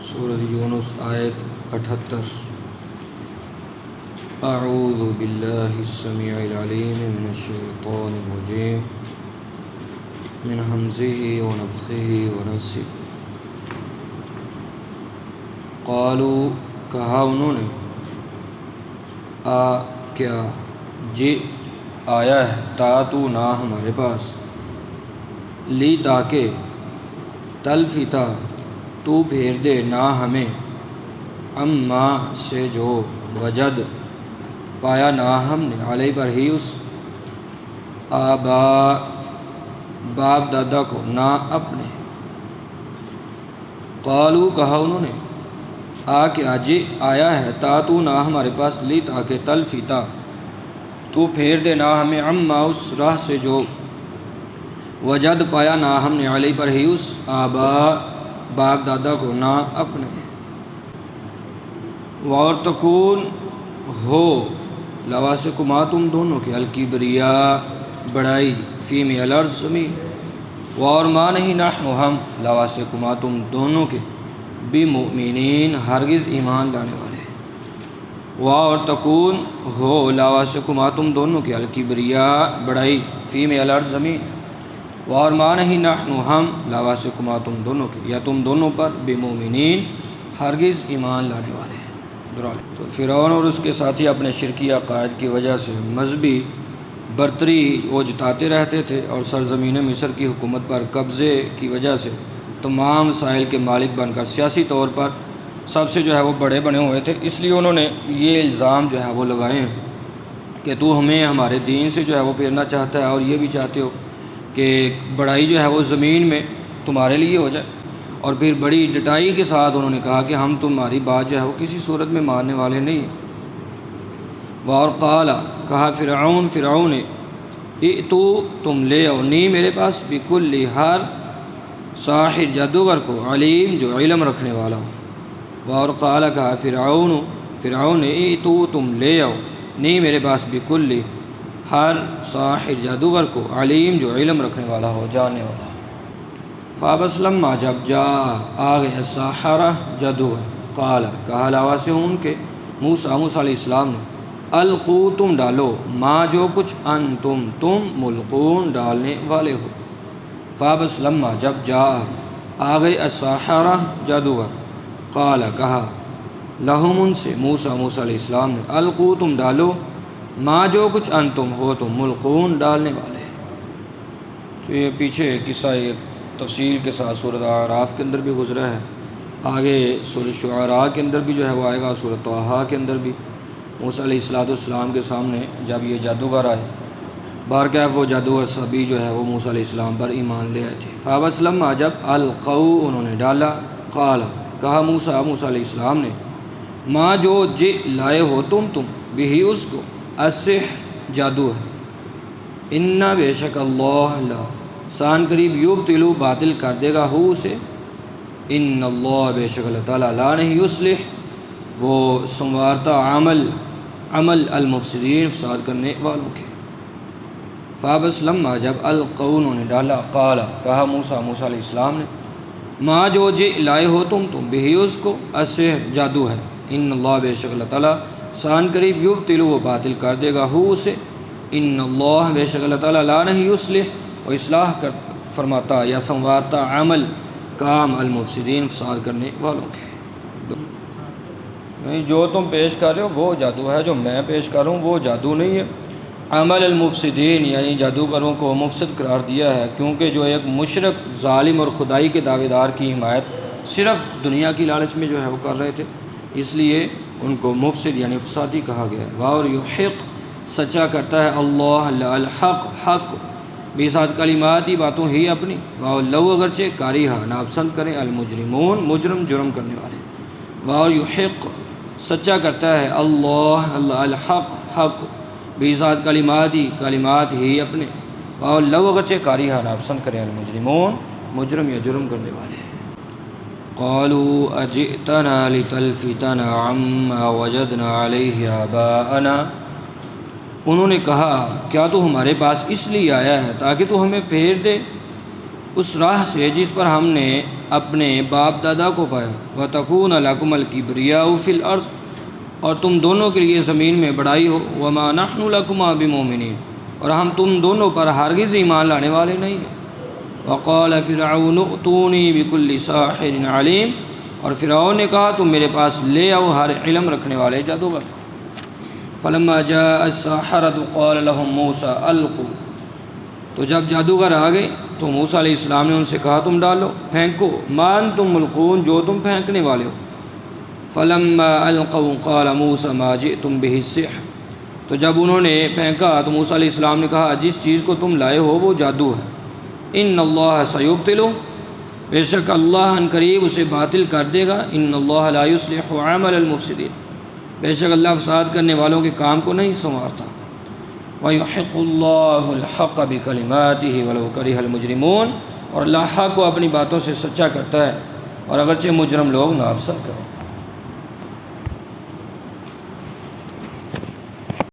سورۃ یونس آیت 78۔ اعوذ باللہ السمیع العلیم من الشیطان الرجیم من ہمزہ ونفخہ ونفثہ۔ قالوا کہا انہوں نے، کیا جی آیا ہے تا تو نہ ہمارے پاس، لی تاکہ، تلفتا تو پھیر دے نہ ہمیں، اما سے جو وجد پایا نہ ہم نے، علیہ پر ہی اس، آبا باپ دادا کو، نہ اپنے۔ قالو کہا انہوں نے، کیا جی آیا ہے تا تو نہ ہمارے پاس، لی تاکہ، تلفتا تو پھیر دے نہ ہمیں، اما اس راہ سے جو وجد پایا نہ ہم نے، علیہ پر ہی اس، آبا باپ دادا کو، نہ اپنے۔ اور تکون ہو لواسکما تم دونوں کے، الکبریاء بڑائی، فی میں الارض زمین، اور ما نہیں نحن ہم، لواسکما تم دونوں کے، بمؤمنین ہرگز ایمان لانے والے۔ اور تکون ہو لواسکما تم دونوں کے، الکبریاء بڑائی، فی میں الارض زمین، اور ما نہیں نحن ہم، لواسکما تم دونوں کے، یا تم دونوں پر، بمؤمنین ہرگز ایمان لانے والے۔ تو فرعون اور اس کے ساتھی اپنے شرکی عقائد کی وجہ سے مذہبی برتری وہ جتاتے رہتے تھے، اور سرزمین مصر کی حکومت پر قبضے کی وجہ سے تمام وسائل کے مالک بن کر سیاسی طور پر سب سے جو ہے وہ بڑے بنے ہوئے تھے۔ اس لیے انہوں نے یہ الزام جو ہے وہ لگائے ہیں کہ تو ہمیں ہمارے دین سے جو ہے وہ پھیرنا چاہتا ہے، اور یہ بھی چاہتے ہو کہ بڑائی جو ہے وہ زمین میں تمہارے لیے ہو جائے۔ اور پھر بڑی ڈٹائی کے ساتھ انہوں نے کہا کہ ہم تمہاری بات جو ہے وہ کسی صورت میں ماننے والے نہیں۔ اور قال کہا فرعون نے، ائتو تم لے آؤ، نہیں میرے پاس، بکل ہر ساحر جادوگر کو، علیم جو علم رکھنے والا ہو۔ اور قال کہا فرعون نے، ائتو تم لے آؤ، نہیں میرے پاس، بکل ہر ساحر جادوگر کو، علیم جو علم رکھنے والا ہو، جاننے والا ہو۔ فابس لما جب جا آگئے الساحرہ جادوگر، قال کہا لاواسہون کے موسیٰ علیہ السلام نے، القو تم ڈالو، ما جو کچھ، انتم تم، ملقون ڈالنے والے ہو۔ فابس لما جب جا آگئے الساحرہ جادوگر، قال کہا لہم ان سے، موسیٰ علیہ السلام نے، القو تم ڈالو، ما جو کچھ، انتم ہو تم، ملقون ڈالنے والے۔ تو یہ پیچھے قصہ ایک تفصیل کے ساتھ سورۃ اعراف کے اندر بھی گزرا ہے، آگے سورۃ شعراء کے اندر بھی جو ہے وہ آئے گا، سورۃ طٰہٰ کے اندر بھی۔ موسیٰ علیہ السلام کے سامنے جب یہ جادوگر آئے، بارکیف وہ جادوگر سبھی جو ہے وہ موسیٰ علیہ السلام پر ایمان لے آئے تھے۔ فابس لما جب القوا انہوں نے ڈالا، قال کہا موسیٰ علیہ السلام نے، ما جو جے لائے ہو تم بھی اس کو، السحر جادو ہے، انا بے شک اللہ سان قریب، یبطلو باطل کر دے گا، ہو اسے، ان اللہ بے شک اللہ تعالیٰ، لا نہیں یصلح وہ سنوارتا عمل المفسدین فساد کرنے والوں کے۔ فابس لما جب القوا انہوں نے ڈالا، قال کہا موسیٰ علیہ السلام نے، ما جو جے لائے ہو تم بھی اس کو، السحر جادو ہے، ان اللہ بے شک اللہ تعالیٰ، سان قریب، یبطلو وہ باطل کر دے گا، ہو اسے، ان اللہ بے شک اللہ تعالیٰ، لا نہیں یصلح وہ اصلاح کر فرماتا یا سنوارتا عمل کام، المفسدین فساد کرنے والوں کے۔ نہیں، جو تم پیش کر رہے ہو وہ جادو ہے، جو میں پیش کر رہا ہوں وہ جادو نہیں ہے۔ عمل المفسدین یعنی جادوگروں کو مفسد قرار دیا ہے، کیونکہ جو ایک مشرک، ظالم اور خدائی کے دعوے دار کی حمایت صرف دنیا کی لالچ میں جو ہے وہ کر رہے تھے، اس لیے ان کو مفسد یعنی فسادی کہا گیا ہے۔ اور یحق سچا کرتا ہے اللہ الحق حق، بھی ساتھ کلمات ہی باتوں ہی اپنی، واؤ لو اگرچہ کاریہا ناپسند کریں، المجرمون مجرم جرم کرنے والے۔ واؤ یحق سچا کرتا ہے اللہ الحق حق، بھی ساتھ کلمات ہی اپنے، واؤ لو اگرچہ کاریہا ناپسند کریں، المجرمون مجرم یا جرم کرنے والے۔ قالوا اجئتنا لتلفتنا عما وجدنا علیہ آباءنا، انہوں نے کہا کیا تو ہمارے پاس اس لیے آیا ہے تاکہ تو ہمیں پھیر دے اس راہ سے جس پر ہم نے اپنے باپ دادا کو پایا، وَتَكُونَ لَكُمَ الْكِبْرِيَاءُ فِي الْأَرْضِ، اور تم دونوں کے لیے زمین میں بڑائی ہو، وَمَا نَحْنُ لَكُمَا بِمُؤْمِنِينَ، اور ہم تم دونوں پر ہرگز ایمان لانے والے نہیں ہیں۔ وَقَالَ فِرْعَوْنُ ائْتُونِي بِكُلِّ سَاحِرٍ عَلِيمٍ، اور فرعون نے کہا تم میرے پاس لے آؤ ہر علم رکھنے والے جادوگر۔ فَلَمَّا جَاءَ السَّحَرَةُ قَالَ لَهُم مُوسَىٰ أَلْقُوا، تو جب جادوگر آ گئے تو موسیٰ علیہ السلام نے ان سے کہا تم ڈالو، پھینکو، ما انتم ملقون، جو تم پھینکنے والے ہو۔ فَلَمَّا أَلْقَوْا قَالَ مُوسَىٰ مَا جِئْتُمْ بِهِ السِّحْرُ، تو جب انہوں نے پھینکا تو موسیٰ علیہ السلام نے کہا جس چیز کو تم لائے ہو وہ جادو ہے۔ ان اللہ سیبطلہ، بے شک اللہ ان قریب اسے باطل کر دے گا۔ ان اللہ لا یصلح عمل المفسدین، بے شک اللہ فساد کرنے والوں کے کام کو نہیں سنوارتا۔ وَيُحِقُّ اللَّهُ الْحَقَّ بِكَلِمَاتِهِ وَلَوْ كَرِهَ الْمُجْرِمُونَ، اور اللہ حق کو اپنی باتوں سے سچا کرتا ہے اور اگرچہ مجرم لوگ ناپسند کریں۔